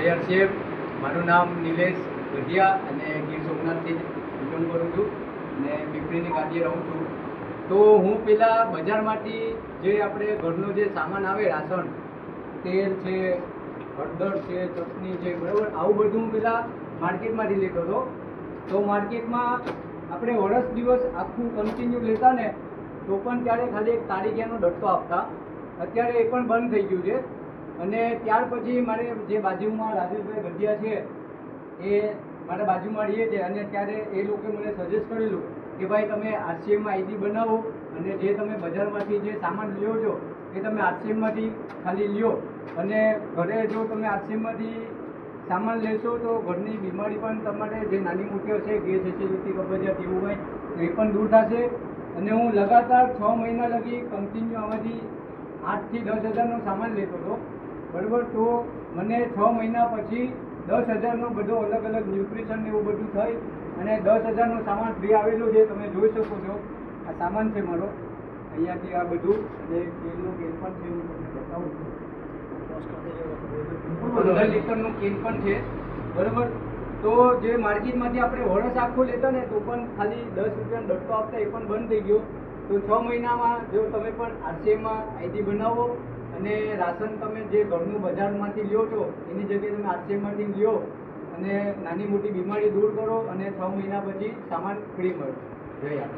જય આરસીએફ. મારું નામ નિલેશ ગઢિયા અને ગીર સોમનાથથી બિલોંગ કરું છું અને પીપળીની ગાદીએ રહું છું. તો હું પહેલાં બજારમાંથી જે આપણે ઘરનો જે સામાન આવે, રાશન, તેલ છે, હળદર છે, ચટણી છે, બરાબર, આવું બધું હું પહેલાં માર્કેટમાંથી લેતો હતો. તો માર્કેટમાં આપણે વર્ષ દિવસ આખું કન્ટિન્યુ લેતા ને તો પણ ત્યારે ખાલી એક તારીખિયાનો ડટ્ટો આપતા. અત્યારે એ પણ બંધ થઈ ગયું છે. અને ત્યાર પછી મારે જે બાજુમાં રાજેશભાઈ ગઢિયા છે એ મારા બાજુમાં રહીએ છે અને ત્યારે એ લોકોએ મને સજેસ્ટ કરેલું કે ભાઈ તમે આરસીએમમાં આઈડી બનાવો અને જે તમે બજારમાંથી જે સામાન લ્યો છો એ તમે આરસીએમમાંથી ખાલી લ્યો. અને ઘરે જો તમે આરસીએમમાંથી સામાન લેશો તો ઘરની બીમારી પણ તમારે જે નાની મોટી હશે, ગેસ એસિડિટી, કબજિયાત એવું હોય તો એ પણ દૂર થશે. અને હું લગાતાર 6 મહિના લગી કન્ટિન્યુ આમાંથી 8 થી 10,000નો સામાન લેતો હતો, બરાબર. તો મને 6 મહિના પછી 10,000નો બધો અલગ અલગ ન્યુટ્રિશન એવું બધું થઈ અને 10,000નો સામાન ફ્રી આવેલું છે. તમે જોઈ શકો છો, આ સામાન છે મારો, અહીંયાથી આ બધું, અને તેલનું કેન પણ છે, હું તમને બતાવું છું. 15 લીટરનું કેન પણ છે, બરાબર. તો જે માર્કેટમાંથી આપણે વરસ આખું લેતા ને તો પણ ખાલી 10 રૂપિયાનો ડટ્ટો આપતા, એ પણ બંધ થઈ ગયો. તો 6 મહિનામાં જો તમે પણ આરસીએમમાં આઈડી બનાવો અને રાશન તમે જે ઘરનું બજારમાંથી લ્યો છો એની જગ્યાએ તમે આરસીએમમાંથી લ્યો અને નાની મોટી બીમારી દૂર કરો અને 6 મહિના પછી સામાન ફ્રી મળે. જય આર.